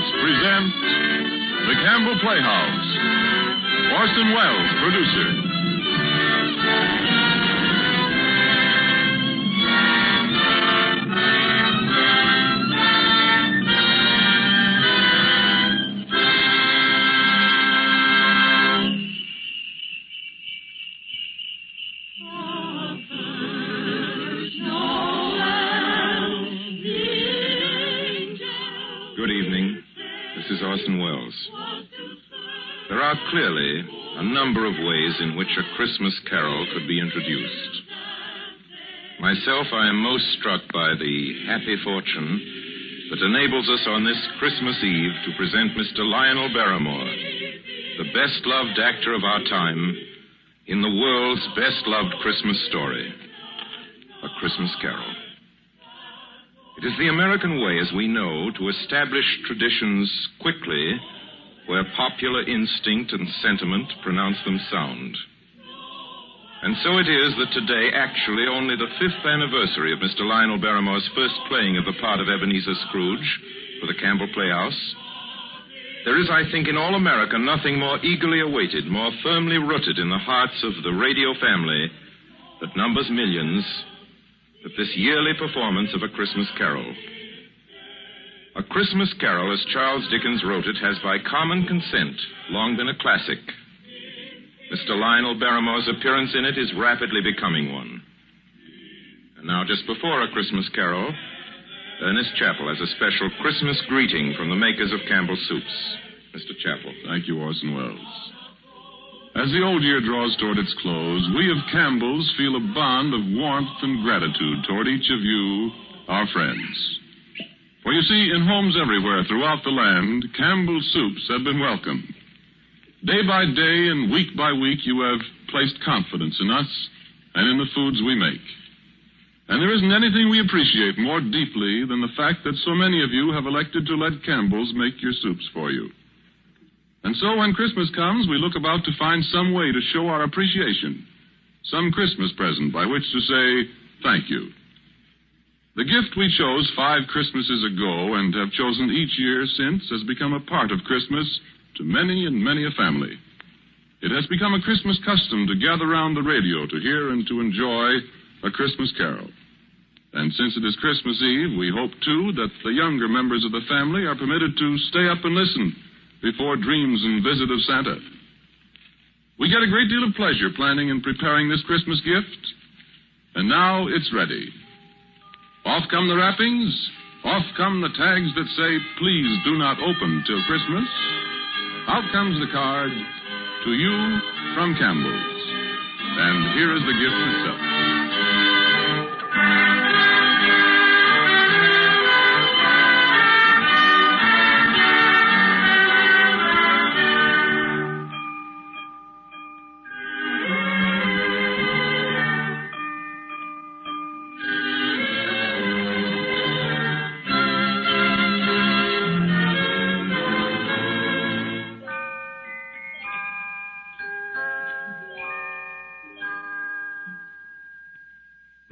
Playhouse presents the Campbell Playhouse. Orson Welles, producer. Good evening. This is Orson Welles. There are clearly a number of ways in which a Christmas carol could be introduced. Myself, I am most struck by the happy fortune that enables us on this Christmas Eve to present Mr. Lionel Barrymore, the best-loved actor of our time, in the world's best-loved Christmas story, A Christmas Carol. It is the American way, as we know, to establish traditions quickly where popular instinct and sentiment pronounce them sound. And so it is that today, actually only the 5th anniversary of Mr. Lionel Barrymore's first playing of the part of Ebenezer Scrooge for the Campbell Playhouse, there is, I think, in all America nothing more eagerly awaited, more firmly rooted in the hearts of the radio family that numbers millions, but this yearly performance of A Christmas Carol. A Christmas Carol, as Charles Dickens wrote it, has by common consent long been a classic. Mr. Lionel Barrymore's appearance in it is rapidly becoming one. And now, just before A Christmas Carol, Ernest Chappell has a special Christmas greeting from the makers of Campbell Soups. Mr. Chappell. Thank you, Orson Welles. As the old year draws toward its close, we of Campbell's feel a bond of warmth and gratitude toward each of you, our friends. For you see, in homes everywhere throughout the land, Campbell's soups have been welcomed. Day by day and week by week, you have placed confidence in us and in the foods we make. And there isn't anything we appreciate more deeply than the fact that so many of you have elected to let Campbell's make your soups for you. And so when Christmas comes, we look about to find some way to show our appreciation, some Christmas present by which to say thank you. The gift we chose 5 Christmases ago and have chosen each year since has become a part of Christmas to many and many a family. It has become a Christmas custom to gather round the radio to hear and to enjoy A Christmas Carol. And since it is Christmas Eve, we hope, too, that the younger members of the family are permitted to stay up and listen before dreams and visit of Santa. We get a great deal of pleasure planning and preparing this Christmas gift, and now it's ready. Off come the wrappings, off come the tags that say, please do not open till Christmas. Out comes the card, to you from Campbell's. And here is the gift itself.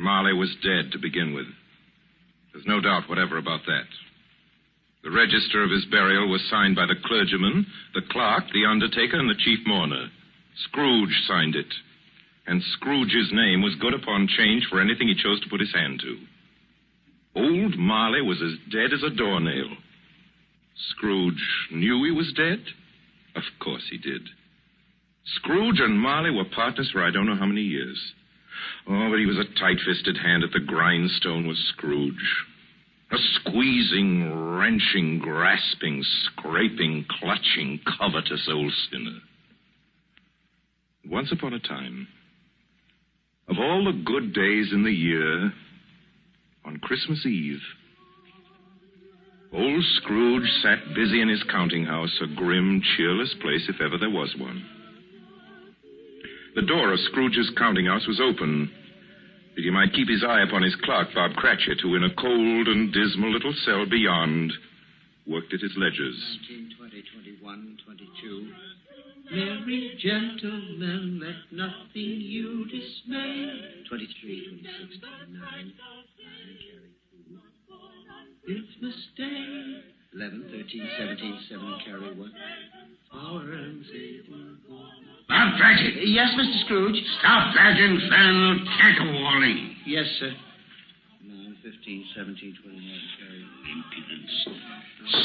Marley was dead to begin with. There's no doubt whatever about that. The register of his burial was signed by the clergyman, the clerk, the undertaker, and the chief mourner. Scrooge signed it. And Scrooge's name was good upon change for anything he chose to put his hand to. Old Marley was as dead as a doornail. Scrooge knew he was dead? Of course he did. Scrooge and Marley were partners for I don't know how many years. Oh, but he was a tight-fisted hand at the grindstone, was Scrooge. A squeezing, wrenching, grasping, scraping, clutching, covetous old sinner. Once upon a time, of all the good days in the year, on Christmas Eve, old Scrooge sat busy in his counting house, a grim, cheerless place if ever there was one. The door of Scrooge's counting house was open, that he might keep his eye upon his clerk, Bob Cratchit, who in a cold and dismal little cell beyond worked at his ledgers. 19, 20, 21, 22. Merry gentlemen, let nothing you dismay. 23, 26, 29. Christmas Day, 11, 13, 17, 7, carry 1. Bob Cratchit. Yes, Mr. Scrooge? Stop that infernal caterwauling. Yes, sir. 9, 15, 17, 21, carry. Impudence.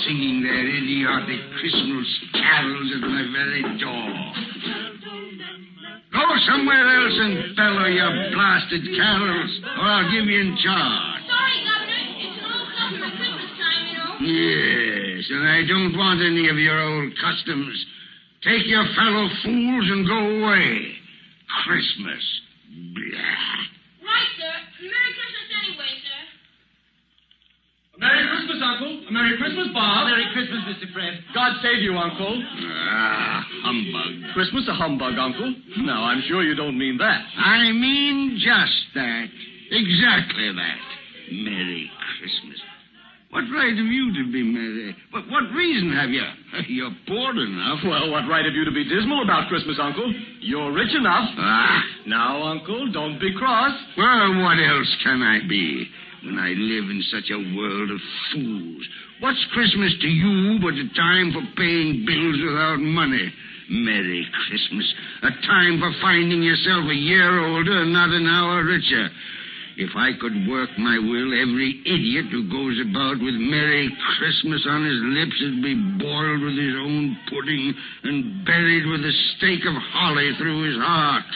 Singing their idiotic Christmas carols at my very door. Go somewhere else and bellow your blasted carols, or I'll give you in charge. Sorry, Governor. It's an old custom at Christmas time, you know. Yes, and I don't want any of your old customs. Take your fellow fools and go away. Christmas. Blah. Right, sir. Merry Christmas anyway, sir. Merry Christmas, Uncle. A Merry Christmas, Bob. Merry Christmas, Mr. Fred. God save you, Uncle. Humbug. Christmas a humbug, Uncle? No, I'm sure you don't mean that. I mean just that. Exactly that. Merry Christmas. What right have you to be merry? What reason have you? You're poor enough. Well, what right have you to be dismal about Christmas, Uncle? You're rich enough. Now, Uncle, don't be cross. Well, what else can I be when I live in such a world of fools? What's Christmas to you but a time for paying bills without money? Merry Christmas. A time for finding yourself a year older and not an hour richer. If I could work my will, every idiot who goes about with Merry Christmas on his lips would be boiled with his own pudding and buried with a stake of holly through his heart.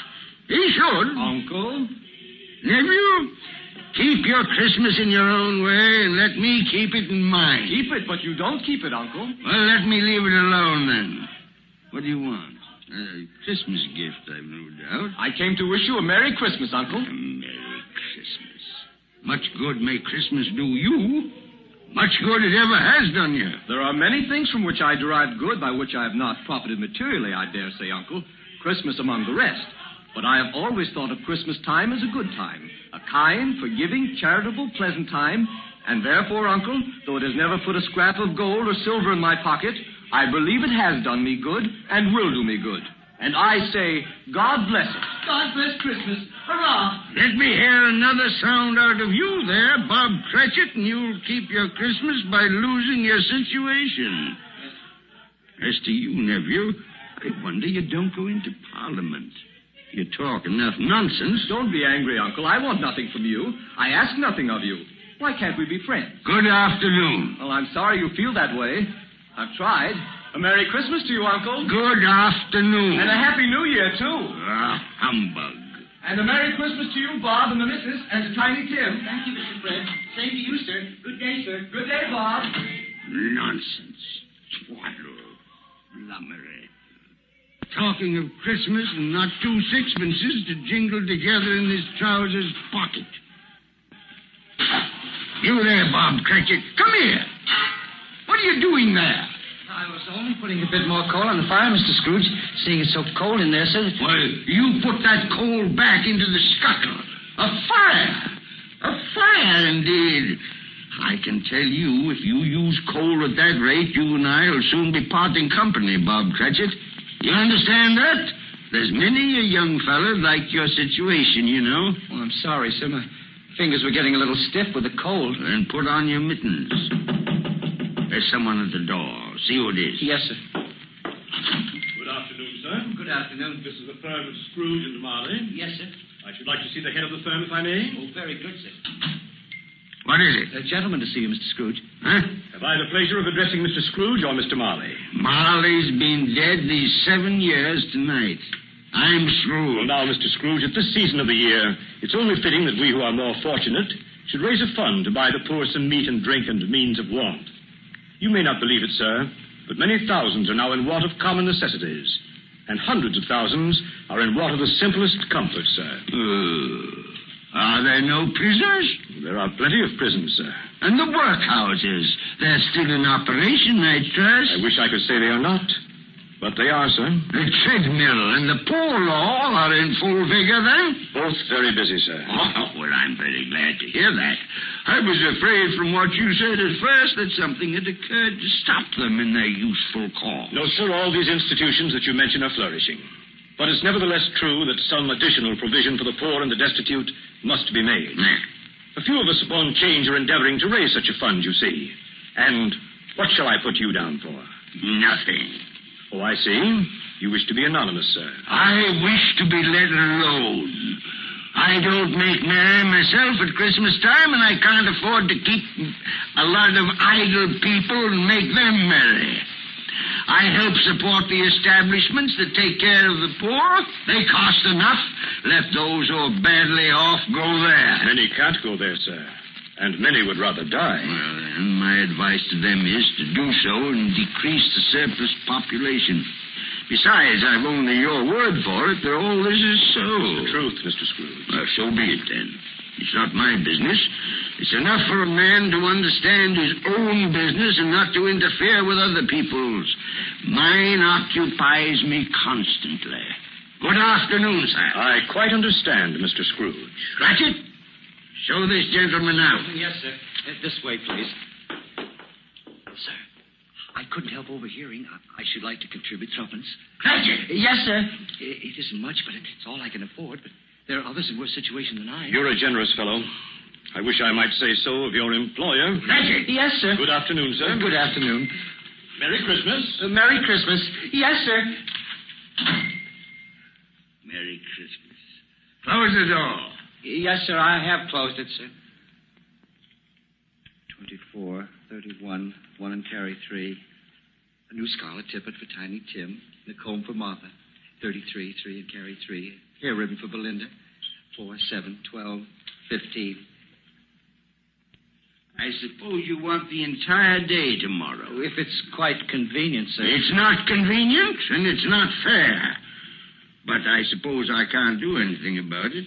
He should. Uncle? Nephew, keep your Christmas in your own way and let me keep it in mine. Keep it, but you don't keep it, Uncle. Well, let me leave it alone then. What do you want? A Christmas gift, I've no doubt. I came to wish you a Merry Christmas, Uncle. A Merry Christmas. Much good may Christmas do you. Much good it ever has done you. There are many things from which I derive good by which I have not profited materially, I dare say, Uncle. Christmas among the rest. But I have always thought of Christmas time as a good time. A kind, forgiving, charitable, pleasant time. And therefore, Uncle, though it has never put a scrap of gold or silver in my pocket, I believe it has done me good and will do me good. And I say, God bless it. God bless Christmas. Hurrah! Let me hear another sound out of you there, Bob Cratchit, and you'll keep your Christmas by losing your situation. As to you, nephew, I wonder you don't go into Parliament. You talk enough nonsense. Don't be angry, Uncle. I want nothing from you. I ask nothing of you. Why can't we be friends? Good afternoon. Well, I'm sorry you feel that way. I've tried. A Merry Christmas to you, Uncle. Good afternoon. And a Happy New Year, too. Humbug. And a Merry Christmas to you, Bob, and the missus, and to Tiny Tim. Thank you, Mr. Fred. Same to you, sir. Good day, sir. Good day, Bob. Nonsense. Twaddle. Blummery. Talking of Christmas and not 2 sixpences to jingle together in his trousers pocket. You there, Bob Cratchit. Come here. What are you doing there? I was only putting a bit more coal on the fire, Mr. Scrooge, seeing it's so cold in there, sir. Well, you put that coal back into the scuttle. A fire. A fire, indeed. I can tell you, if you use coal at that rate, you and I will soon be parting company, Bob Cratchit. You understand that? There's many a young fella like your situation, you know. Oh, I'm sorry, sir. My fingers were getting a little stiff with the cold. Then put on your mittens. There's someone at the door. See who it is. Yes, sir. Good afternoon, sir. Good afternoon. This is the firm of Scrooge and Marley. Yes, sir. I should like to see the head of the firm, if I may. Oh, very good, sir. What is it? A gentleman to see you, Mr. Scrooge. Huh? Have I the pleasure of addressing Mr. Scrooge or Mr. Marley? Marley's been dead these 7 years tonight. I'm Well, Scrooge. now, Mr. Scrooge, at this season of the year, it's only fitting that we who are more fortunate should raise a fund to buy the poor some meat and drink and means of warmth. You may not believe it, sir, but many thousands are now in want of common necessities, and hundreds of thousands are in want of the simplest comfort, sir. Are there no prisoners? There are plenty of prisons, sir. And the workhouses? They're still in operation, I trust. I wish I could say they are not, but they are, sir. The treadmill and the poor law are in full vigor, then? Both very busy, sir. Oh, well, I'm very glad to hear that. I was afraid from what you said at first that something had occurred to stop them in their useful cause. No, sir, all these institutions that you mention are flourishing. But it's nevertheless true that some additional provision for the poor and the destitute must be made. A few of us upon change are endeavoring to raise such a fund, you see. And What shall I put you down for? Nothing. Oh, I see. You wish to be anonymous, sir. I wish to be let alone. I don't make merry myself at Christmas time, and I can't afford to keep a lot of idle people and make them merry. I help support the establishments that take care of the poor. They cost enough. Let those who are badly off go there. Many can't go there, sir. And many would rather die. Well, then, my advice to them is to do so and decrease the surplus population. Besides, I've only your word for it that all this is so. It's the truth, Mr. Scrooge. Well, so be it, then. It's not my business. It's enough for a man to understand his own business and not to interfere with other people's. Mine occupies me constantly. Good afternoon, sir. I quite understand, Mr. Scrooge. Cratchit, show this gentleman out. Yes, sir. This way, please. Sir, I couldn't help overhearing. I should like to contribute threepence. Cratchit! Yes, sir. It isn't much, but it's all I can afford. But there are others in worse situation than I am. You're a generous fellow. I wish I might say so of your employer. Cratchit! Yes, sir. Good afternoon, sir. Good afternoon. Merry Christmas. Merry Christmas. Yes, sir. Merry Christmas. Close the door. Yes, sir. I have closed it, sir. 24, 31, 1 and carry 3. A new scarlet tippet for Tiny Tim. And a comb for Martha. 33, 3 and carry 3. Hair ribbon for Belinda. 4, 7, 12, 15. I suppose you want the entire day tomorrow. If it's quite convenient, sir. It's not convenient, and it's not fair. But I suppose I can't do anything about it.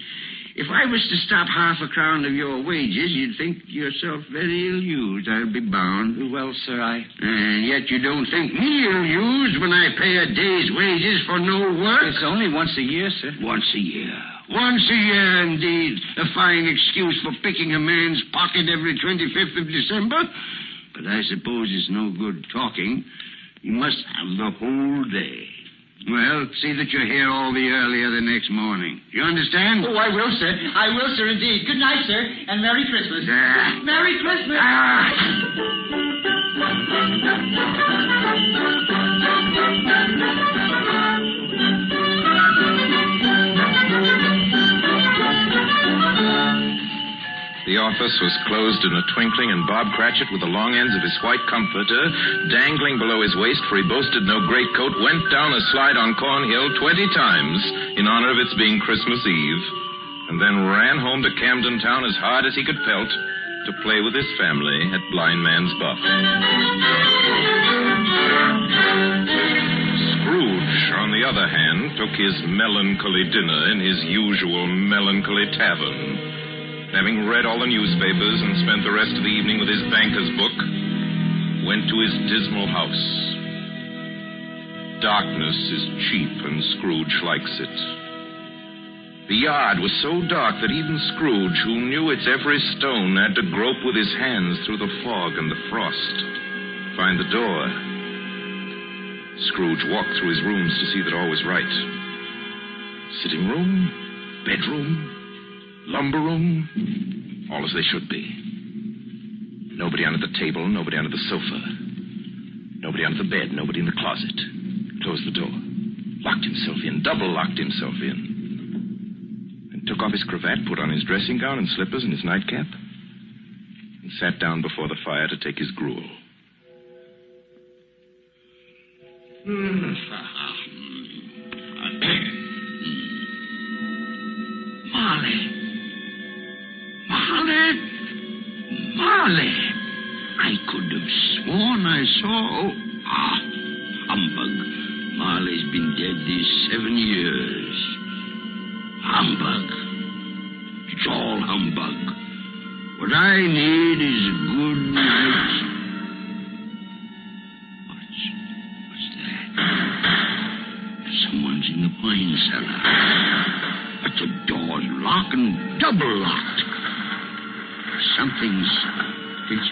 If I was to stop half a crown of your wages, you'd think yourself very ill-used, I'll be bound. Well, sir, And yet you don't think me ill-used when I pay a day's wages for no work? It's only once a year, sir. Once a year. Once a year, indeed. A fine excuse for picking a man's pocket every 25th of December. But I suppose it's no good talking. You must have the whole day. Well, see that you're here all the earlier the next morning. You understand? Oh, I will, sir. I will, sir, indeed. Good night, sir, and Merry Christmas. Merry Christmas. The office was closed in a twinkling, and Bob Cratchit, with the long ends of his white comforter dangling below his waist, for he boasted no greatcoat, went down a slide on Cornhill 20 times in honor of its being Christmas Eve, and then ran home to Camden Town as hard as he could pelt to play with his family at Blind Man's Buff. Scrooge, on the other hand, took his melancholy dinner in his usual melancholy tavern. Having read all the newspapers and spent the rest of the evening with his banker's book, went to his dismal house. Darkness is cheap, and Scrooge likes it. The yard was so dark that even Scrooge, who knew its every stone, had to grope with his hands through the fog and the frost, find the door. Scrooge walked through his rooms to see that all was right. Sitting room, bedroom, lumber room, all as they should be. Nobody under the table, nobody under the sofa. Nobody under the bed, nobody in the closet. Closed the door. Locked himself in, double-locked himself in. And took off his cravat, put on his dressing gown and slippers and his nightcap, and sat down before the fire to take his gruel. Marley. I could have sworn I saw... humbug. Marley's been dead these 7 years. Humbug. It's all humbug. What I need is a good night. What's that? Someone's in the wine cellar. But the door's locked and double locked. Something's... It's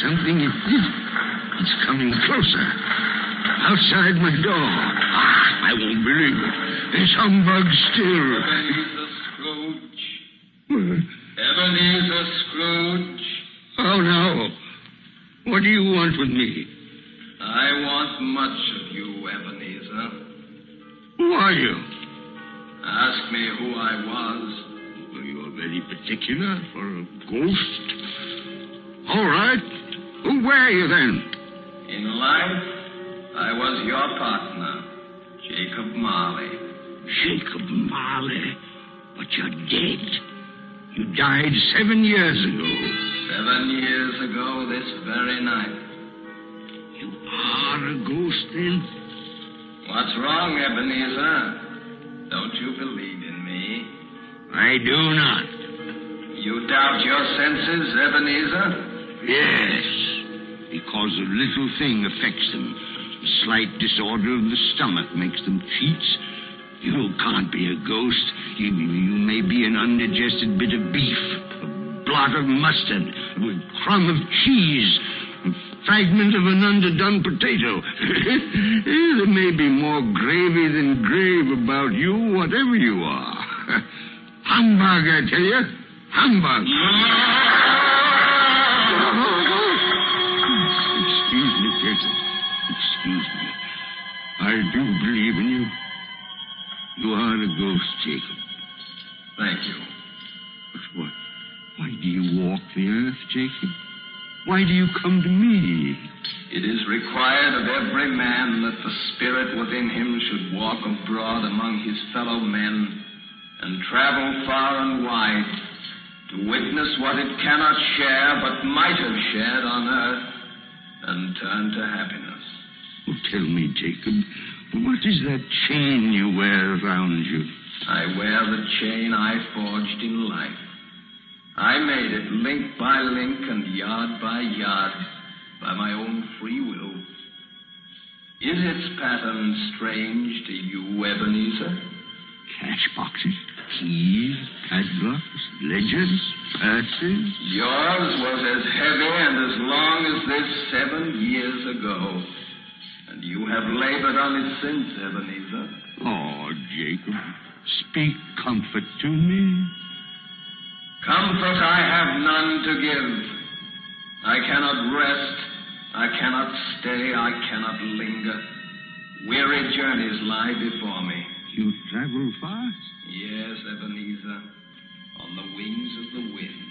coming. It's coming closer. Outside my door. I won't believe it. It's humbug still. Ebenezer Scrooge. Ebenezer Scrooge. Oh, no. want with me? I want much of you, Ebenezer. Who are you? Ask me who I was. Well, you're very particular for a ghost. All right. Who were you then? In life, I was your partner, Jacob Marley. Jacob Marley. But you're dead. You died 7 years ago. 7 years ago this very night. You are a ghost, then? What's wrong, Ebenezer? Don't you believe in me? I do not. You doubt your senses, Ebenezer? Yes, because a little thing affects them. A slight disorder of the stomach makes them cheats. You can't be a ghost. You may be an undigested bit of beef, a blot of mustard, a crumb of cheese, a fragment of an underdone potato. There may be more gravy than grave about you, whatever you are. Humbug, I tell you. Humbug. Excuse me, Jacob. Excuse me. I do believe in you. You are a ghost, Jacob. Thank you. But what? Why do you walk the earth, Jacob? Why do you come to me? It is required of every man that the spirit within him should walk abroad among his fellow men and travel far and wide to witness what it cannot share but might have shared on earth and turn to happiness. Oh, tell me, Jacob, what is that chain you wear around you? I wear the chain I forged in life. I made it link by link and yard by yard by my own free will. Is its pattern strange to you, Ebenezer? Cash boxes, keys, padlocks, ledgers, purses. Yours was as heavy and as long as this 7 years ago. And you have labored on it since, Ebenezer. Oh, Jacob, speak comfort to me. Comfort I have none to give. I cannot rest. I cannot stay. I cannot linger. Weary journeys lie before me. You travel fast? Yes, Ebenezer, on the wings of the wind.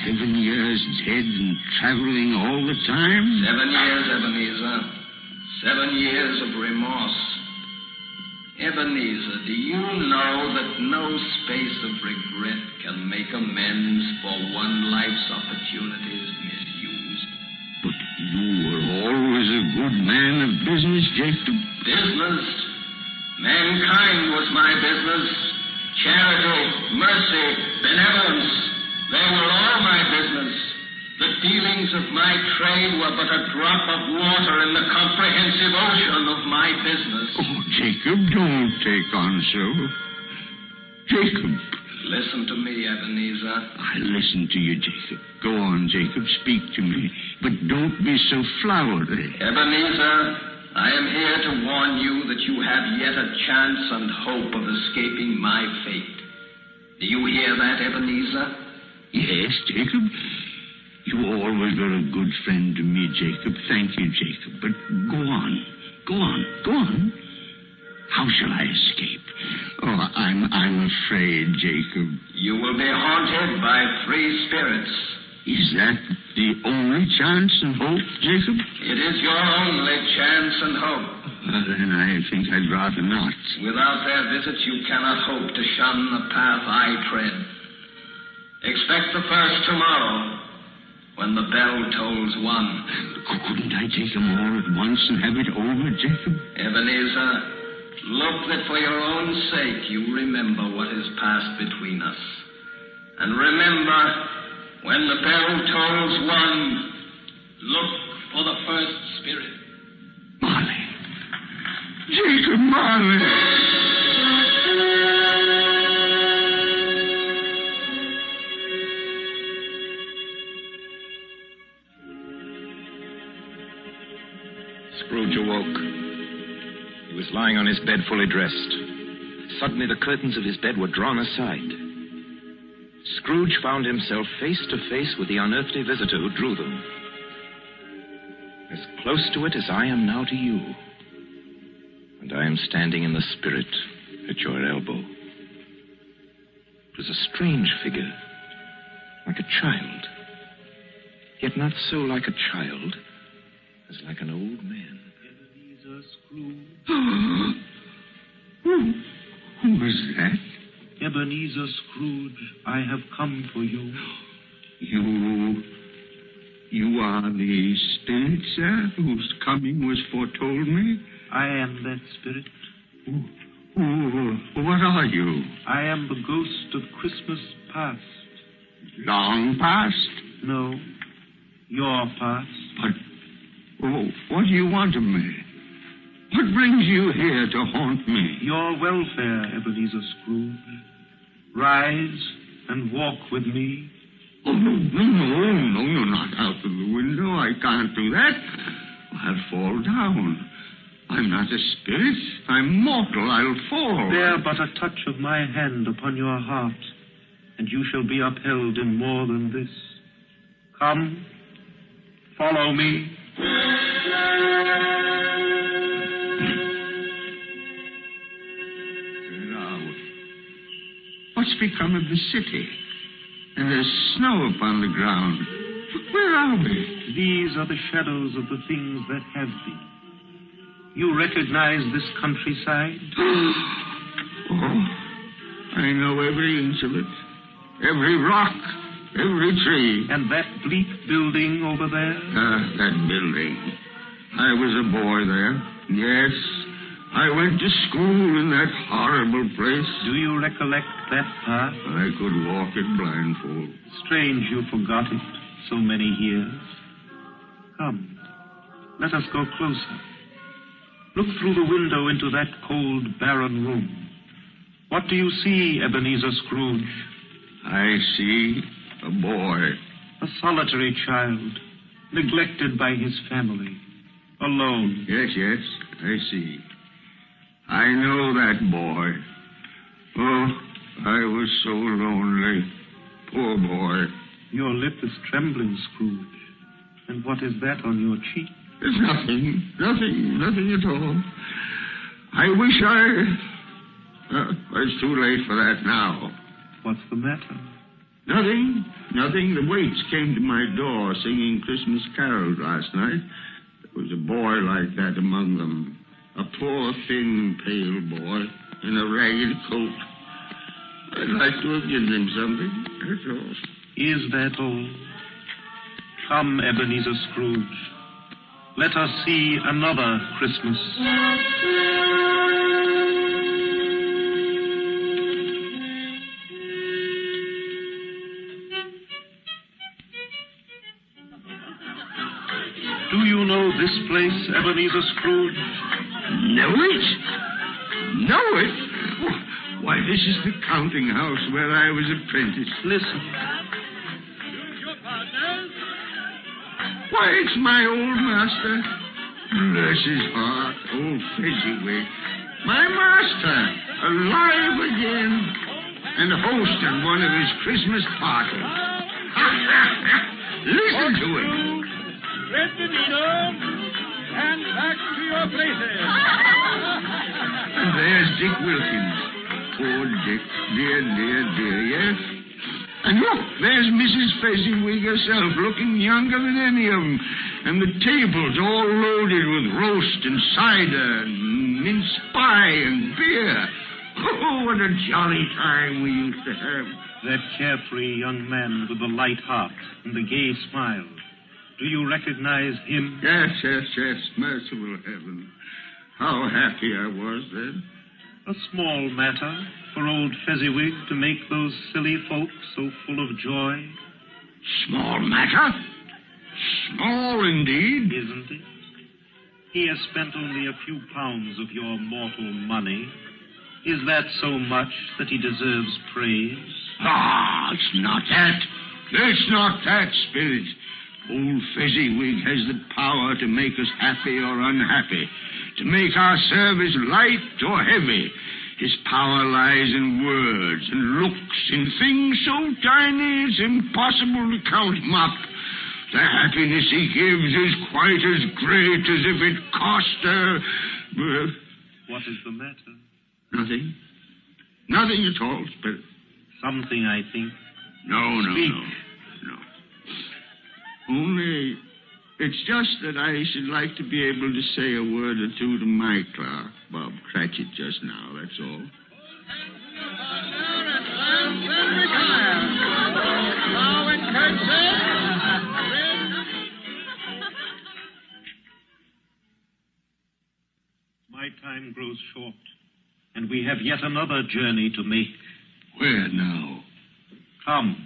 7 years dead and traveling all the time? 7 years, Ebenezer. 7 years of remorse. Ebenezer, do you know that no space of regret can make amends for one life's opportunities misused? But you were always a good man of business, Jacob. Business? Mankind was my business. Charity, mercy, benevolence, they were all my business. The dealings of my trade were but a drop of water in the comprehensive ocean of my business. Oh, Jacob, don't take on so. Jacob. Listen to me, Ebenezer. I listen to you, Jacob. Go on, Jacob, speak to me. But don't be so flowery. Ebenezer, I am here to warn you that you have yet a chance and hope of escaping my fate. Do you hear that, Ebenezer? Yes, Jacob. You always were a good friend to me, Jacob. Thank you, Jacob. But go on. Go on. Go on. How shall I escape? Oh, I'm afraid, Jacob. You will be haunted by 3 spirits. Is that the only chance and hope, Jacob? It is your only chance and hope. Then I think I'd rather not. Without their visits, you cannot hope to shun the path I tread. Expect the first tomorrow, when the bell tolls 1. Couldn't I take them all at once and have it over, Jacob? Ebenezer, look that for your own sake you remember what has passed between us. And remember, when the bell tolls 1, look for the first spirit. Marley. Jacob Marley. Scrooge awoke. He was lying on his bed fully dressed. Suddenly the curtains of his bed were drawn aside. Scrooge found himself face to face with the unearthly visitor who drew them. close to it as I am now to you. And I am standing in the spirit at your elbow. It was a strange figure, like a child, yet not so like a child as like an old man. Ebenezer Scrooge. Who is that? Ebenezer Scrooge, I have come for you. You are the spirit, sir, whose coming was foretold me? I am that spirit. What are you? I am the ghost of Christmas past. Long past? No, your past. But what do you want of me? What brings you here to haunt me? Your welfare, Ebenezer Scrooge. Rise and walk with me. Oh, no, not out of the window. I can't do that. I'll fall down. I'm not a spirit. I'm mortal. I'll fall. Bear but a touch of my hand upon your heart, and you shall be upheld in more than this. Come, follow me. Now, what's become of the city? And there's snow upon the ground. Where are we? These are the shadows of the things that have been. You recognize this countryside? Oh, I know every inch of it. Every rock, every tree. And that bleak building over there? That building. I was a boy there. Yes, I went to school in that horrible place. Do you recollect that path? I could walk it blindfold. Strange you forgot it so many years. Come, let us go closer. Look through the window into that cold, barren room. What do you see, Ebenezer Scrooge? I see a boy. A solitary child, neglected by his family, alone. Yes, I see. I know that boy. Oh, I was so lonely. Poor boy. Your lip is trembling, Scrooge. And what is that on your cheek? There's nothing at all. I wish it's too late for that now. What's the matter? Nothing. The waits came to my door singing Christmas carols last night. There was a boy like that among them. A poor, thin, pale boy in a ragged coat. I'd like to have given him something, that's all. Is that all? Come, Ebenezer Scrooge. Let us see another Christmas. Do you know this place, Ebenezer Scrooge? Know it? Why, this is the counting house where I was apprentice. Listen. Why, it's my old master. Bless his heart, old Fezziwig. My master, alive again, and hosting one of his Christmas parties. Listen to him. Let the needle and back to your places. And there's Dick Wilkins. Poor Dick. Dear, yes? And look, there's Mrs. Fezziwig herself, looking younger than any of them. And the tables all loaded with roast and cider and mince pie and beer. Oh, what a jolly time we used to have. That carefree young man with the light heart and the gay smile. Do you recognize him? Yes. Merciful heaven. How happy I was then. A small matter for old Fezziwig to make those silly folks so full of joy. Small matter? Small indeed. Isn't it? He has spent only a few pounds of your mortal money. Is that so much that he deserves praise? It's not that. It's not that, Spirit. Old Fezziwig has the power to make us happy or unhappy, to make our service light or heavy. His power lies in words and looks, in things so tiny it's impossible to count them up. The happiness he gives is quite as great as if it cost her. What is the matter? Nothing. Nothing at all, Spirit. Something, I think. No. Speak. No. Only, it's just that I should like to be able to say a word or two to my clerk, Bob Cratchit, just now, that's all. My time grows short, and we have yet another journey to make. Where now? Come.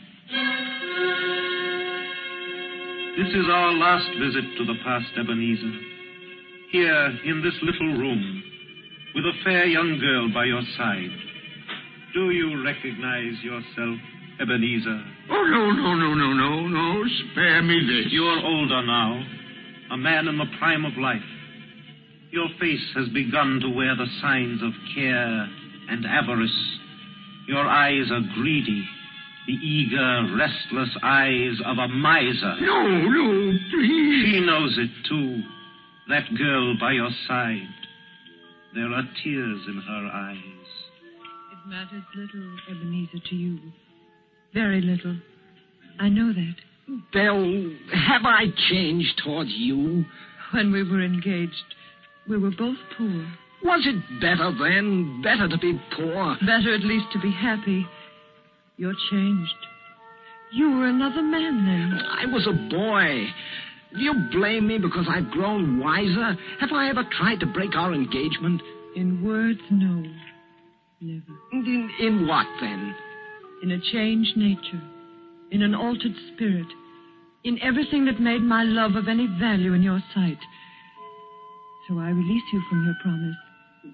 This is our last visit to the past Ebenezer. Here, in this little room, with a fair young girl by your side. Do you recognize yourself, Ebenezer? Oh, no. Spare me this. You're older now, a man in the prime of life. Your face has begun to wear the signs of care and avarice. Your eyes are greedy, the eager, restless eyes of a miser. No, please. She knows it, too, that girl by your side. There are tears in her eyes. It matters little, Ebenezer, to you. Very little. I know that. Belle, have I changed towards you? When we were engaged, we were both poor. Was it better then? Better to be poor? Better at least to be happy. You're changed. You were another man then. I was a boy. Do you blame me because I've grown wiser? Have I ever tried to break our engagement? In words, no. Never. In what, then? In a changed nature. In an altered spirit. In everything that made my love of any value in your sight. So I release you from your promise.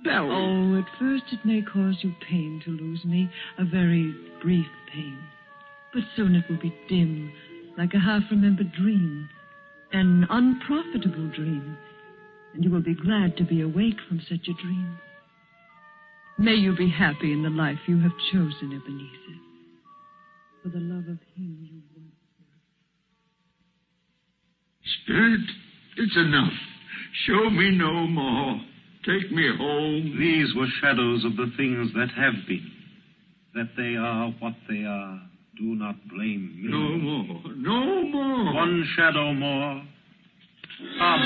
Belle. Oh, at first it may cause you pain to lose me. A very brief pain. But soon it will be dim, like a half-remembered dream. An unprofitable dream. And you will be glad to be awake from such a dream. May you be happy in the life you have chosen, Ebenezer. For the love of him you once loved. Spirit, it's enough. Show me no more. Take me home. These were shadows of the things that have been. That they are what they are. Do not blame me. No more. One shadow more. Come.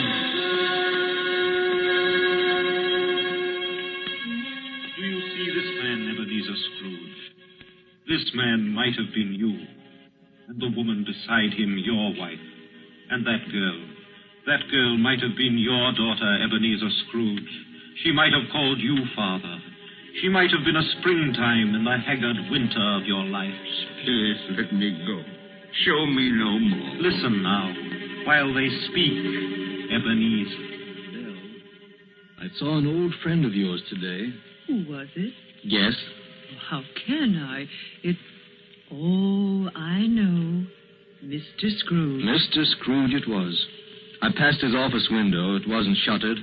Do you see this man, Ebenezer Scrooge? This man might have been you, and the woman beside him your wife, and that girl might have been your daughter, Ebenezer Scrooge. She might have called you father. She might have been a springtime in the haggard winter of your life. Please let me go. Show me no more. Listen now, while they speak, Ebenezer. Belle, I saw an old friend of yours today. Who was it? Yes. Oh, how can I? I know. Mr. Scrooge. Mr. Scrooge it was. I passed his office window. It wasn't shuttered,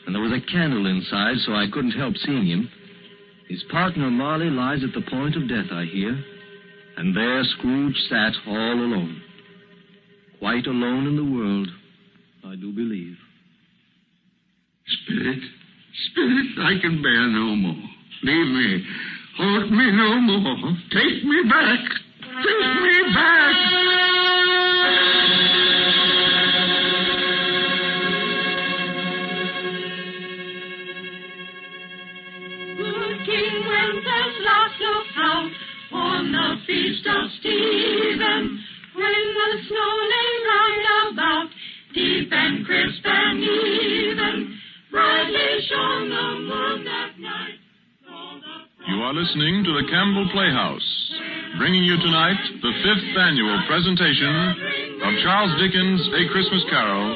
and there was a candle inside, so I couldn't help seeing him. His partner, Marley, lies at the point of death, I hear. And there Scrooge sat all alone. Quite alone in the world, I do believe. Spirit, I can bear no more. Leave me. Hold me no more. Take me back. Take me back. Good King Wenceslas looked out on the feast of Stephen, when the snow lay round about, deep and crisp and even. Brightly shone the moon that night. You are listening to the Campbell Playhouse, bringing you tonight the 5th annual presentation of Charles Dickens' A Christmas Carol,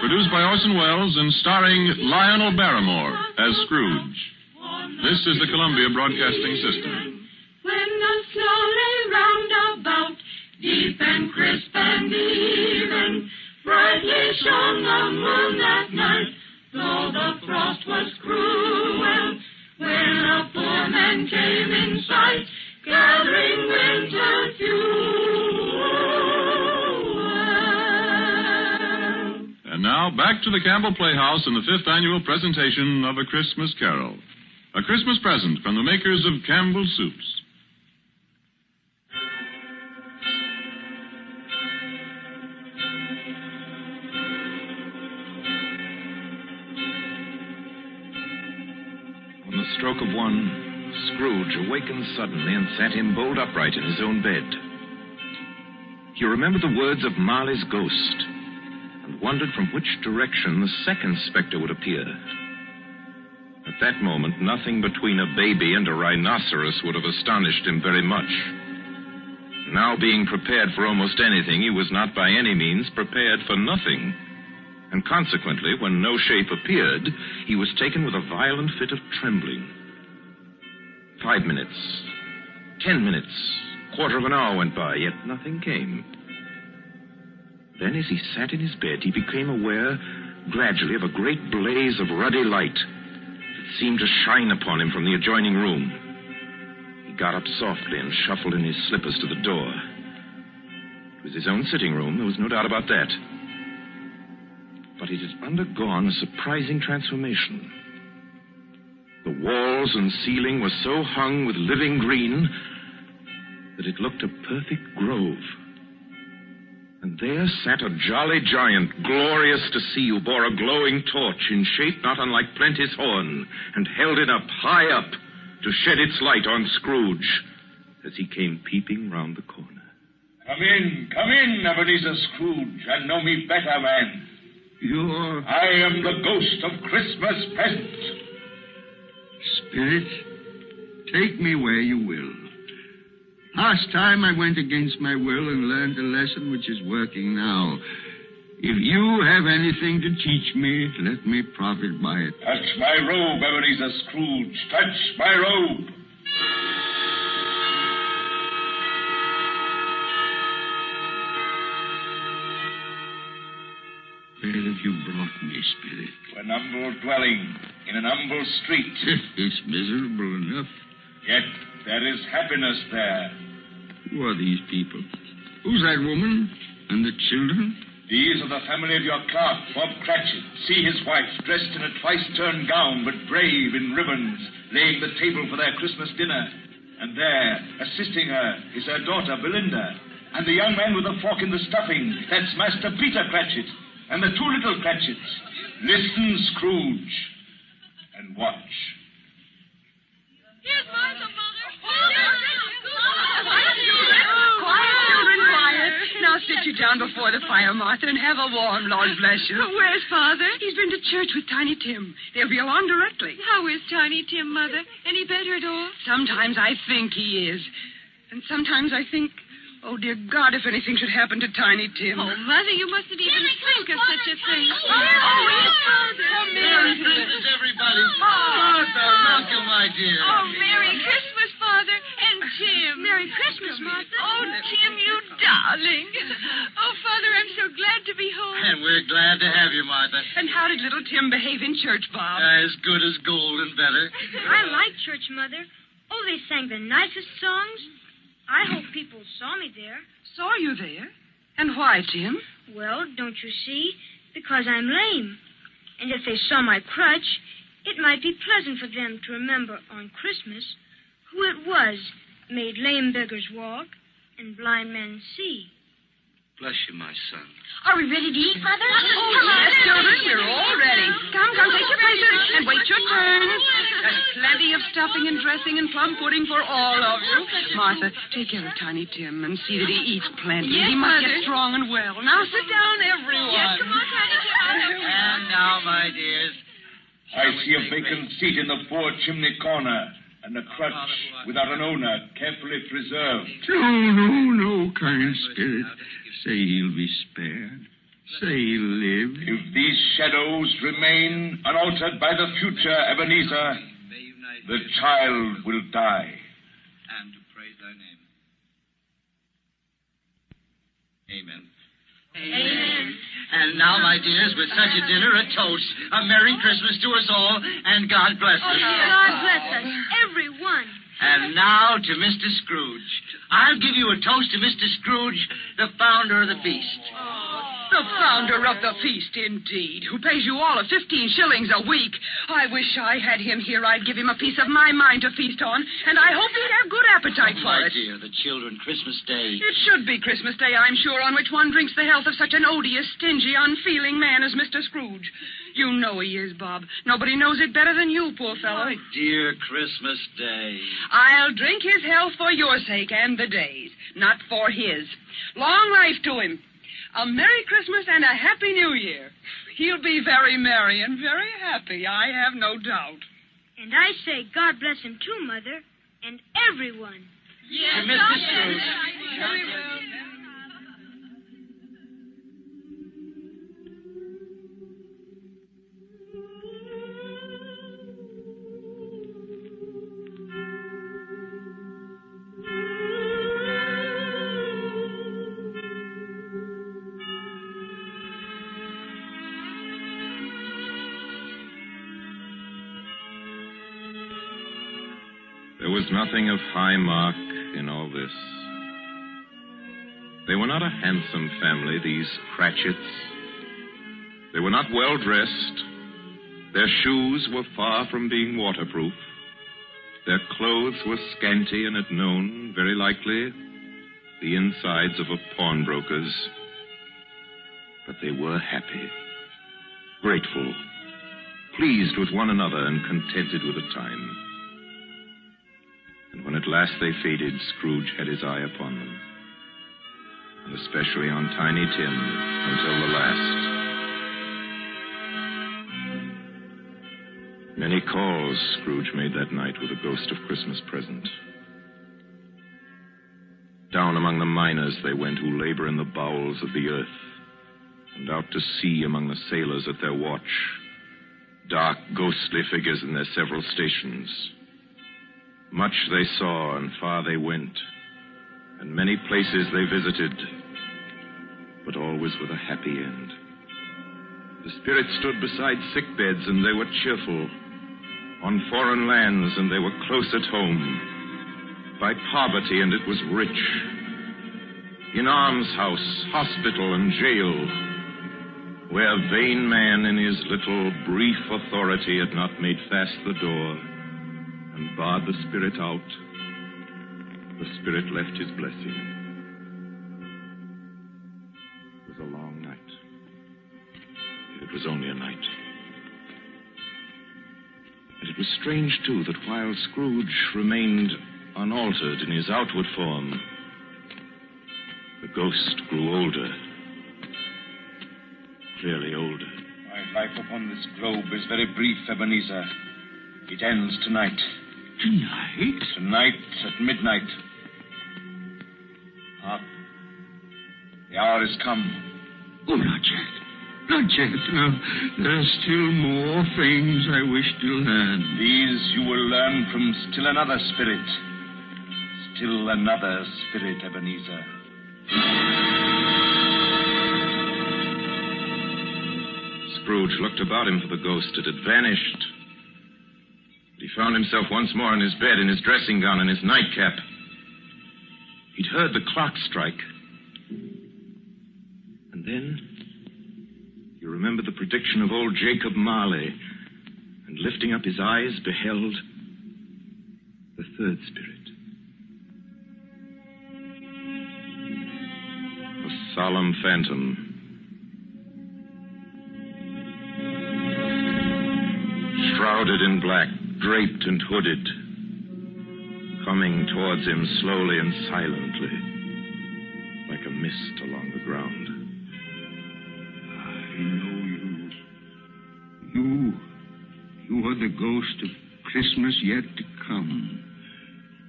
produced by Orson Welles and starring Lionel Barrymore as Scrooge. This is the Columbia Broadcasting System. When the snow lay round about, deep and crisp and even, brightly shone the moon that night, though the frost was cruel. When a poor man came in sight, gathering winter fuel. back to the Campbell Playhouse in the 5th annual presentation of A Christmas Carol. A Christmas present from the makers of Campbell Soups. On the stroke of one, Scrooge awakened suddenly and sat him bolt upright in his own bed. He remembered the words of Marley's ghost and wondered from which direction the second specter would appear. At that moment, nothing between a baby and a rhinoceros would have astonished him very much. Now being prepared for almost anything, he was not by any means prepared for nothing. And consequently, when no shape appeared, he was taken with a violent fit of trembling. 5 minutes, 10 minutes, quarter of an hour went by, yet nothing came. Then, as he sat in his bed, he became aware, gradually, of a great blaze of ruddy light that seemed to shine upon him from the adjoining room. He got up softly and shuffled in his slippers to the door. It was his own sitting room, there was no doubt about that. But it had undergone a surprising transformation. The walls and ceiling were so hung with living green that it looked a perfect grove. And there sat a jolly giant, glorious to see, who bore a glowing torch in shape not unlike Plenty's horn, and held it up, high up, to shed its light on Scrooge as he came peeping round the corner. Come in, Ebenezer Scrooge, and know me better, man. I am the ghost of Christmas present. Spirit, take me where you will. Last time I went against my will and learned a lesson which is working now. If you have anything to teach me, let me profit by it. Touch my robe, Ebenezer Scrooge. Touch my robe. Where have you brought me, Spirit? To an humble dwelling in an humble street. It's miserable enough. Yet there is happiness there. Who are these people? Who's that woman? And the children? These are the family of your clerk, Bob Cratchit. See his wife, dressed in a twice-turned gown, but brave in ribbons, laying the table for their Christmas dinner. And there, assisting her, is her daughter, Belinda. And the young man with the fork in the stuffing, that's Master Peter Cratchit. And the two little Cratchits. Listen, Scrooge, and watch. Here's Martha, Mother. Quiet, children, quiet. Now sit you down before the fire, Martha, and have a warm, Lord bless you. Where's Father? He's been to church with Tiny Tim. They'll be along directly. How is Tiny Tim, Mother? Any better at all? Sometimes I think he is. And sometimes I think, oh, dear God, if anything should happen to Tiny Tim. Oh, Mother, you mustn't even think of such a thing. Oh, yes, Father. Oh, Merry Christmas, everybody. Martha, welcome, my dear. Oh, Merry Christmas, Father. And Tim. Merry Christmas, Martha. Oh, Tim, you darling. Oh, Father, I'm so glad to be home. And we're glad to have you, Martha. And how did little Tim behave in church, Bob? As good as gold and better. I like church, Mother. Oh, they sang the nicest songs. I hope people saw me there. Saw you there? And why, Tim? Well, don't you see? Because I'm lame. And if they saw my crutch, it might be pleasant for them to remember on Christmas who it was made lame beggars walk and blind men see. Bless you, my son. Are we ready to eat, Mother? Oh, yes, children, we're all ready. Come, take your places and wait your turn. There's plenty of stuffing and dressing and plum pudding for all of you. Martha, take care of Tiny Tim and see that he eats plenty. Yes, he must Mother. get strong and well. Now sit down, everyone. Yes, come on, Tiny Tim. And now, my dears. I see a vacant seat in the fore chimney corner, and a crutch without an owner, carefully preserved. No, kind Spirit. Say he'll be spared. Say he'll live. If these shadows remain unaltered by the future, Ebenezer, the child will die. And to praise thy name. Amen. Amen. And now, my dears, with such a dinner, a toast. A Merry Christmas to us all, and God bless us. God bless us, everyone. And now to Mr. Scrooge. I'll give you a toast to Mr. Scrooge, the founder of the feast. The founder of the feast, indeed, who pays you all of 15 shillings a week. I wish I had him here. I'd give him a piece of my mind to feast on, and I hope he'd have good appetite for My it. dear, the children, Christmas Day. It should be Christmas Day, I'm sure, on which one drinks the health of such an odious, stingy, unfeeling man as Mr. Scrooge. You know he is, Bob. Nobody knows it better than you, poor fellow. My dear Christmas Day. I'll drink his health for your sake and the day's, not for his. Long life to him. A Merry Christmas and a Happy New Year. He'll be very merry and very happy, I have no doubt. And I say God bless him too, Mother, and everyone. Yes, Mr. Scrooge. Very well. There was nothing of high mark in all this. They were not a handsome family, these Cratchits. They were not well dressed. Their shoes were far from being waterproof. Their clothes were scanty and at noon, very likely, the insides of a pawnbroker's. But they were happy, grateful, pleased with one another and contented with the time. And when at last they faded, Scrooge had his eye upon them, and especially on Tiny Tim until the last. Many calls Scrooge made that night with a ghost of Christmas present. Down among the miners they went who labor in the bowels of the earth, and out to sea among the sailors at their watch, dark, ghostly figures in their several stations. Much they saw, and far they went, and many places they visited, but always with a happy end. The spirits stood beside sick beds, and they were cheerful. On foreign lands, and they were close at home. By poverty, and it was rich. In almshouse, hospital, and jail, where vain man in his little brief authority had not made fast the door and barred the spirit out, the spirit left his blessing. It was a long night. It was only a night. And it was strange, too, that while Scrooge remained unaltered in his outward form, the ghost grew older. Clearly older. My life upon this globe is very brief, Ebenezer. It ends tonight. Tonight? Tonight at midnight. Hark. The hour is come. Oh, not yet. Not yet. Now, there are still more things I wish to learn. These you will learn from still another spirit. Still another spirit, Ebenezer. Scrooge looked about him for the ghost. It had vanished. He found himself once more in his bed, in his dressing gown and his nightcap. He'd heard the clock strike. And then he remembered the prediction of old Jacob Marley, and lifting up his eyes, beheld the third spirit. A solemn phantom. Shrouded in black, draped and hooded, coming towards him slowly and silently, like a mist along the ground. I know you. You are the ghost of Christmas yet to come.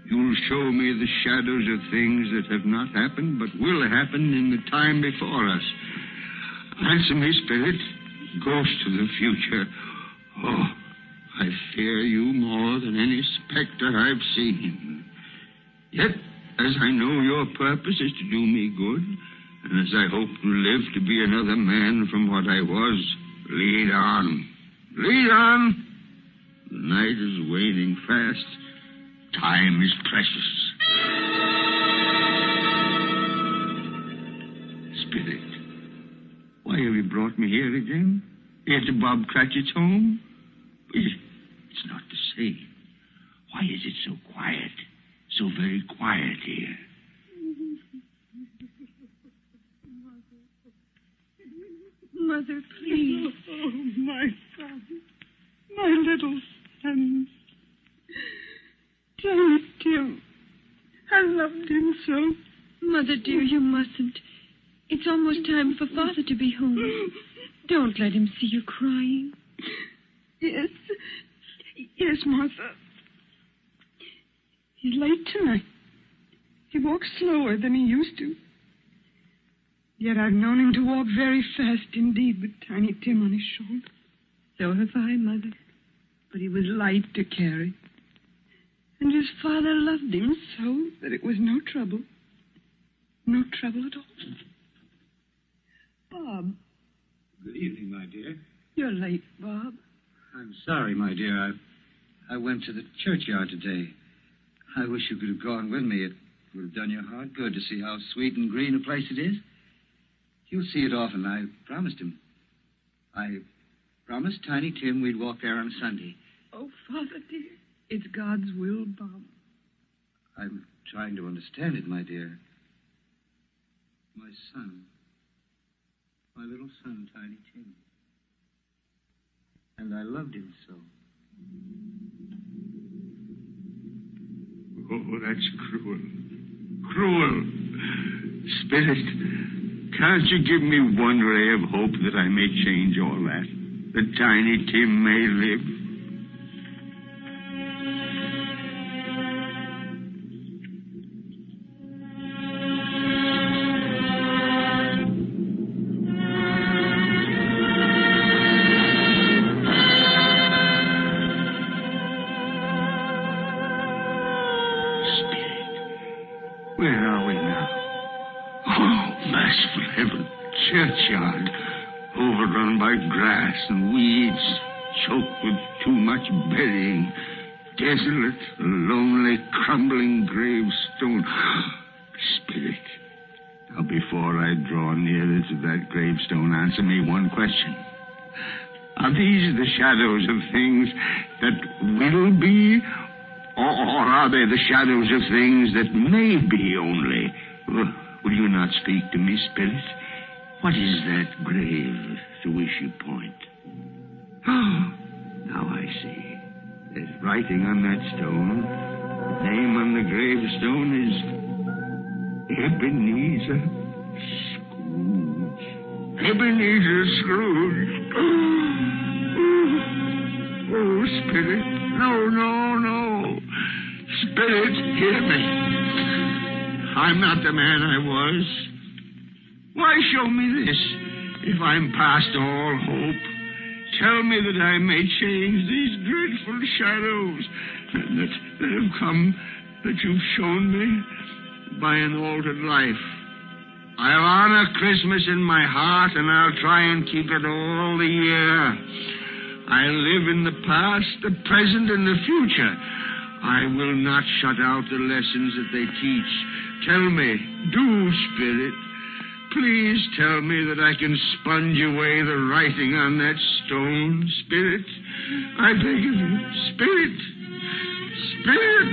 You'll show me the shadows of things that have not happened, but will happen in the time before us. Answer me, spirit, ghost of the future. Oh, I fear you more than any specter I've seen. Yet, as I know your purpose is to do me good, and as I hope to live to be another man from what I was, lead on. Lead on. The night is waning fast. Time is precious. Spirit, Why have you brought me here again? Here to Bob Cratchit's home? It's not the same. Why is it so quiet? So very quiet here. Mother, please. Oh, my son. My little son. Tiny Tim. I loved him so. Mother, dear, you mustn't. It's almost time for Father to be home. Don't let him see you crying. Yes. Yes, Martha. He's late tonight. He walks slower than he used to. Yet I've known him to walk very fast indeed with Tiny Tim on his shoulder. So have I, Mother. But he was light to carry. And his father loved him so that it was no trouble. No trouble at all. Bob. Good evening, my dear. You're late, Bob. I'm sorry, my dear. I went to the churchyard today. I wish you could have gone with me. It would have done your heart good to see how sweet and green a place it is. You'll see it often. I promised him. I promised Tiny Tim we'd walk there on Sunday. Oh, Father, dear. It's God's will, Bob. I'm trying to understand it, my dear. My son. My little son, Tiny Tim. And I loved him so. Oh, that's cruel. Cruel. Spirit, can't you give me one ray of hope that I may change all that? That Tiny Tim may live? Where are we now? Oh, merciful heaven. Churchyard. Overrun by grass and weeds. Choked with too much burying. Desolate, lonely, crumbling gravestone. Spirit. Now, before I draw nearer to that gravestone, answer me one question. Are these the shadows of things that will be? Or are they the shadows of things that may be only? Will you not speak to me, Spirit? What is that grave to which you point? Oh, now I see. There's writing on that stone. The name on the gravestone is Ebenezer Scrooge. Ebenezer Scrooge. Oh, Spirit. No, no, no. Spirit, hear me. I'm not the man I was. Why show me this if I'm past all hope? Tell me that I may change these dreadful shadows that have come, that you've shown me by an altered life. I'll honor Christmas in my heart, and I'll try and keep it all the year. I'll live in the past, the present, and the future. I will not shut out the lessons that they teach. Tell me, do, Spirit. Please tell me that I can sponge away the writing on that stone, Spirit. I beg of you, Spirit. Spirit.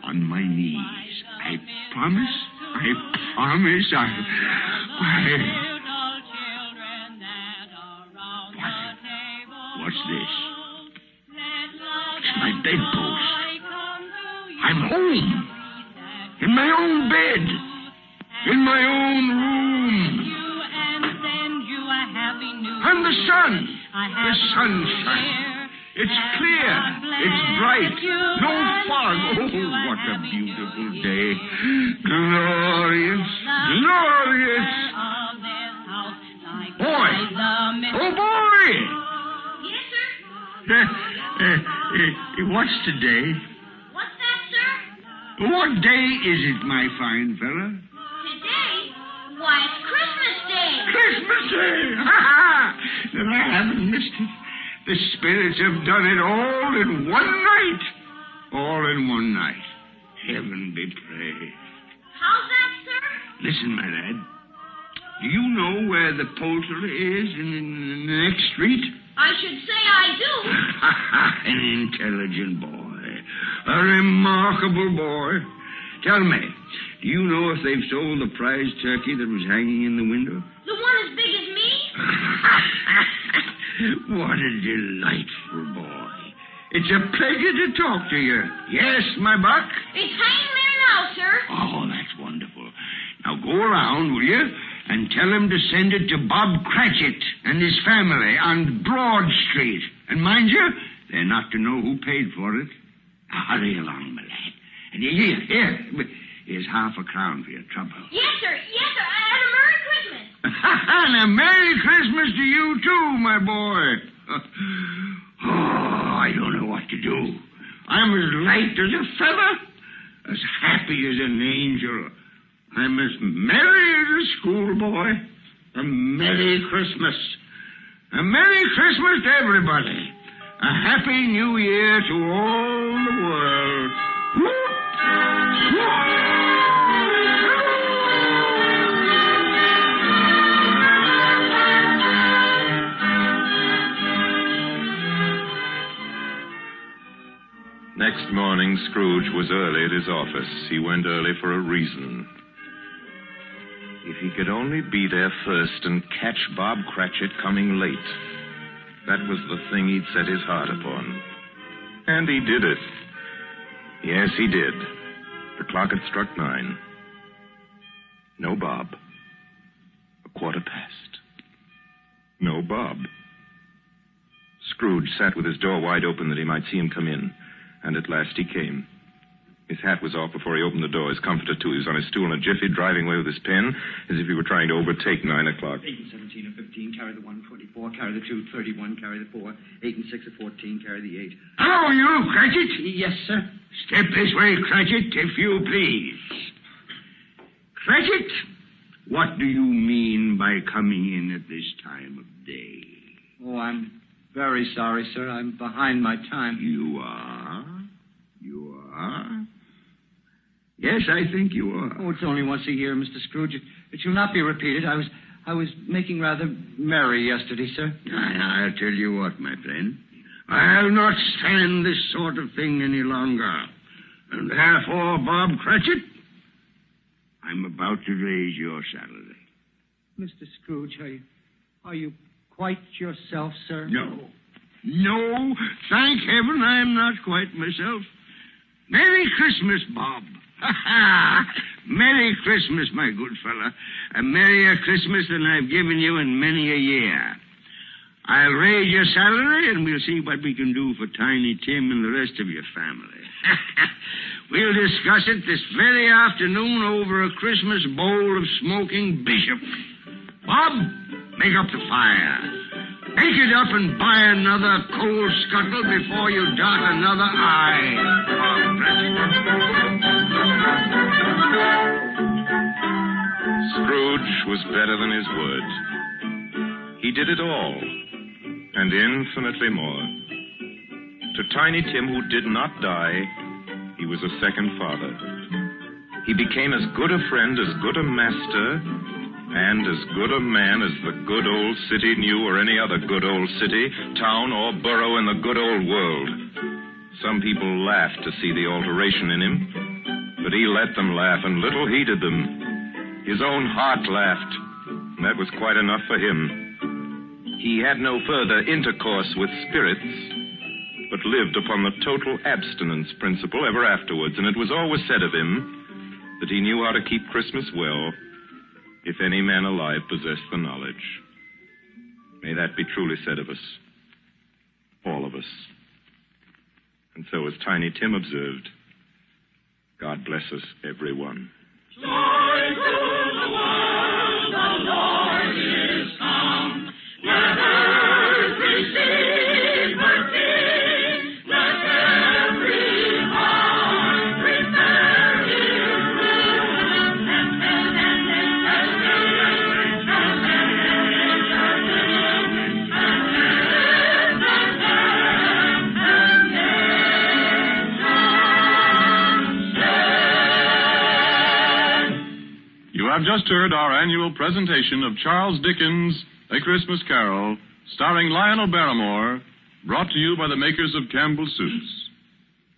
On my knees. I promise. What's this? It's my bedpost. I'm home. In my own bed. In my own room. And the sun. The sunshine. It's clear. It's bright. No fog. Oh, what a beautiful day. Glorious. Glorious. Boy. Oh, boy. Yes, sir? What's today? What's that, sir? What day is it, my fine fella? Today? Why, it's Christmas Day. Christmas Day. Ha ha. Then I haven't missed it. The spirits have done it all in one night. All in one night. Heaven be praised. How's that, sir? Listen, my lad. Do you know where the poultery is in the next street? I should say I do. An intelligent boy. A remarkable boy. Tell me, do you know if they've sold the prize turkey that was hanging in the window? The one as big as me? What a delightful boy. It's a pleasure to talk to you. Yes, my buck? It's hanging there now, sir. Oh, that's wonderful. Now go around, will you, and tell him to send it to Bob Cratchit and his family on Broad Street. And mind you, they're not to know who paid for it. Now, hurry along, my lad. And here's half a crown for your trouble. Yes, sir. Yes, sir. And a Merry Christmas. And a Merry Christmas to you, too, my boy. Oh, I don't know what to do. I'm as light as a feather, as happy as an angel. I'm as merry as a schoolboy. A Merry Christmas. A Merry Christmas to everybody. A Happy New Year to all the world. Whoop! Whoop! Next morning, Scrooge was early at his office. He went early for a reason. If he could only be there first and catch Bob Cratchit coming late. That was the thing he'd set his heart upon. And he did it. Yes, he did. The clock had struck 9. No Bob. 1:15. No Bob. Scrooge sat with his door wide open that he might see him come in. And at last he came. His hat was off before he opened the door. His comforter, too. He was on his stool in a jiffy, driving away with his pen, as if he were trying to overtake 9 o'clock. 8 and 17 are 15. Carry the 1, 24. Carry the 2, 31. Carry the 4. 8 and 6 are 14. Carry the 8. Hello, you, Cratchit. Yes, sir. Step this way, Cratchit, if you please. Cratchit, what do you mean by coming in at this time of day? Oh, I'm very sorry, sir. I'm behind my time. You are? You are? Yes, I think you are. Oh, it's only once a year, Mr. Scrooge. It shall not be repeated. I was making rather merry yesterday, sir. I'll tell you what, my friend. I'll not stand this sort of thing any longer. And therefore, Bob Cratchit, I'm about to raise your salary. Mr. Scrooge, are you quite yourself, sir? No. No, thank heaven I'm not quite myself. Merry Christmas, Bob. Merry Christmas, my good fella. A merrier Christmas than I've given you in many a year. I'll raise your salary, and we'll see what we can do for Tiny Tim and the rest of your family. We'll discuss it this very afternoon over a Christmas bowl of smoking bishop. Bob, make up the fire. Make it up and buy another coal scuttle before you dot another I. Scrooge was better than his word. He did it all, and infinitely more. To Tiny Tim, who did not die, he was a second father. He became as good a friend, as good a master, and as good a man as the good old city knew, or any other good old city, town, or borough in the good old world. Some people laughed to see the alteration in him, but he let them laugh, and little heeded them. His own heart laughed, and that was quite enough for him. He had no further intercourse with spirits, but lived upon the total abstinence principle ever afterwards, and it was always said of him that he knew how to keep Christmas well, if any man alive possessed the knowledge. May that be truly said of us, all of us. And so, as Tiny Tim observed, God bless us, everyone. Joy to the world, the Lord is come. Let earth receive her King. Let every heart prepare his room. And heaven have just heard our annual presentation of Charles Dickens' A Christmas Carol, starring Lionel Barrymore, brought to you by the makers of Campbell Soups.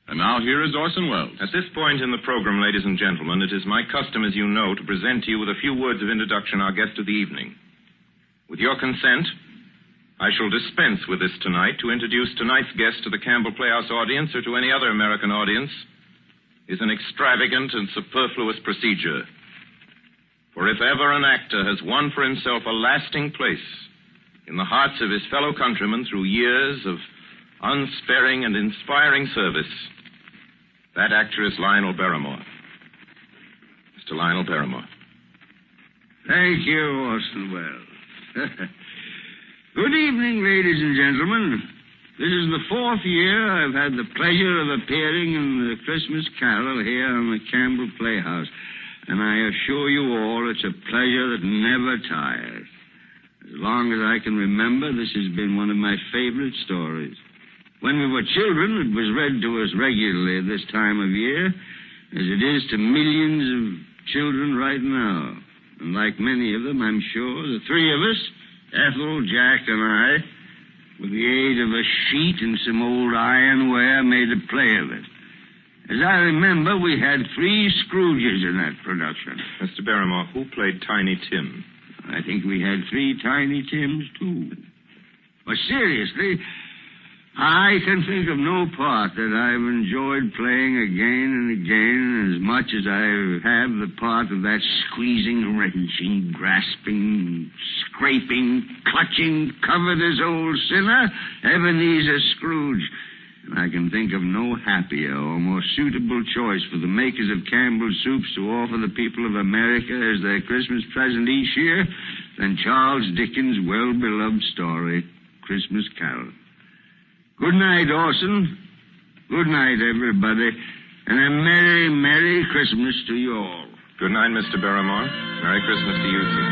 And now here is Orson Welles. At this point in the program, ladies and gentlemen, it is my custom, as you know, to present to you with a few words of introduction our guest of the evening. With your consent, I shall dispense with this tonight to introduce tonight's guest to the Campbell Playhouse audience or to any other American audience is an extravagant and superfluous procedure. For if ever an actor has won for himself a lasting place in the hearts of his fellow countrymen through years of unsparing and inspiring service, that actor is Lionel Barrymore. Mr. Lionel Barrymore. Thank you, Orson Welles. Good evening, ladies and gentlemen. This is the 4th year I've had the pleasure of appearing in the Christmas Carol here on the Campbell Playhouse. And I assure you all it's a pleasure that never tires. As long as I can remember, this has been one of my favorite stories. When we were children, it was read to us regularly at this time of year, as it is to millions of children right now. And like many of them, I'm sure, the three of us, Ethel, Jack, and I, with the aid of a sheet and some old ironware, made a play of it. As I remember, we had 3 Scrooges in that production. Mr. Barrymore, who played Tiny Tim? I think we had 3 Tiny Tims, too. But seriously, I can think of no part that I've enjoyed playing again and again as much as I have the part of that squeezing, wrenching, grasping, scraping, clutching, covetous old sinner, Ebenezer Scrooge. And I can think of no happier or more suitable choice for the makers of Campbell Soups to offer the people of America as their Christmas present each year than Charles Dickens' well-beloved story, Christmas Carol. Good night, Orson. Good night, everybody. And a Merry, Merry Christmas to you all. Good night, Mr. Barrymore. Merry Christmas to you, too.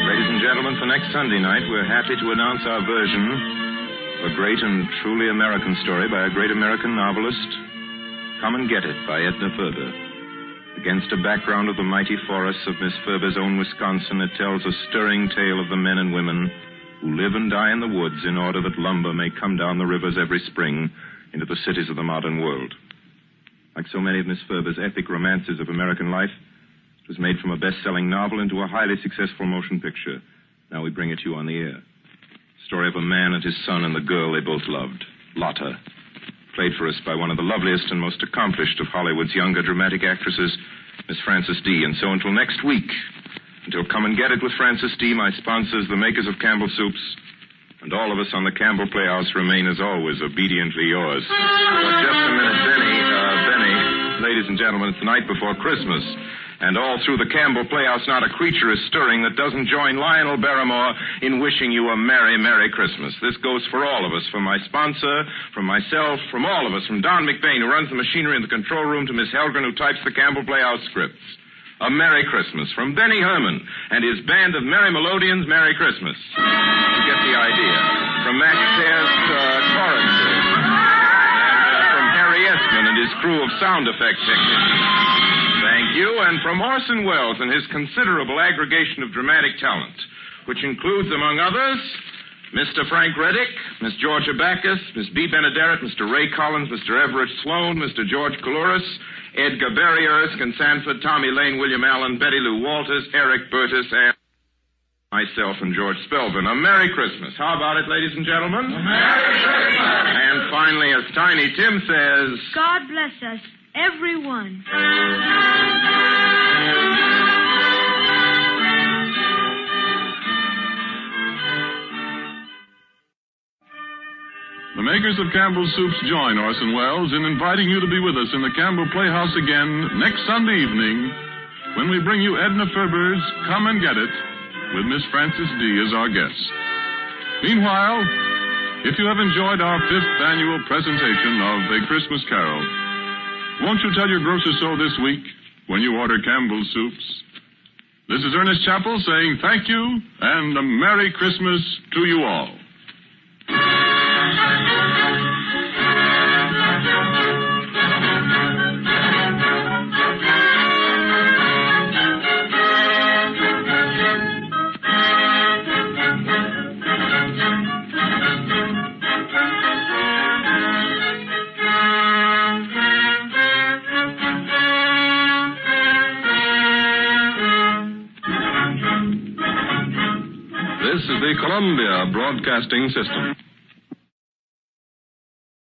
Ladies and gentlemen, for next Sunday night, we're happy to announce our version of a great and truly American story by a great American novelist, Come and Get It, by Edna Ferber. Against a background of the mighty forests of Miss Ferber's own Wisconsin, it tells a stirring tale of the men and women who live and die in the woods in order that lumber may come down the rivers every spring into the cities of the modern world. Like so many of Miss Ferber's epic romances of American life, it was made from a best-selling novel into a highly successful motion picture. Now we bring it to you on the air. Story of a man and his son and the girl they both loved, Lotta, played for us by one of the loveliest and most accomplished of Hollywood's younger dramatic actresses, Miss Frances D. And so until next week, until Come and Get It with Frances D., my sponsors, the makers of Campbell Soups, and all of us on the Campbell Playhouse remain, as always, obediently yours. But just a minute, Benny, ladies and gentlemen, it's the night before Christmas. And all through the Campbell Playhouse, not a creature is stirring that doesn't join Lionel Barrymore in wishing you a Merry, Merry Christmas. This goes for all of us, from my sponsor, from myself, from all of us, from Don McBain, who runs the machinery in the control room, to Miss Helgren, who types the Campbell Playhouse scripts. A Merry Christmas from Benny Herman and his band of Merry Melodians, Merry Christmas. You get the idea. From Max Sayre's choruses. And from Harry Esman and his crew of sound effect technicians. Thank you. And from Orson Welles and his considerable aggregation of dramatic talent, which includes, among others, Mr. Frank Reddick, Miss Georgia Backus, Miss B. Benederet, Mr. Ray Collins, Mr. Everett Sloan, Mr. George Coulouris, Edgar Barry, Erskine Sanford, Tommy Lane, William Allen, Betty Lou Walters, Eric Burtis, and myself and George Spelvin. A Merry Christmas. How about it, ladies and gentlemen? Merry Christmas! And finally, as Tiny Tim says, God bless us, everyone. The makers of Campbell Soups join Orson Welles in inviting you to be with us in the Campbell Playhouse again next Sunday evening when we bring you Edna Ferber's Come and Get It with Miss Frances D. as our guest. Meanwhile, if you have enjoyed our 5th annual presentation of A Christmas Carol, won't you tell your grocer so this week when you order Campbell Soups? This is Ernest Chappell saying thank you and a Merry Christmas to you all. is the Columbia Broadcasting System.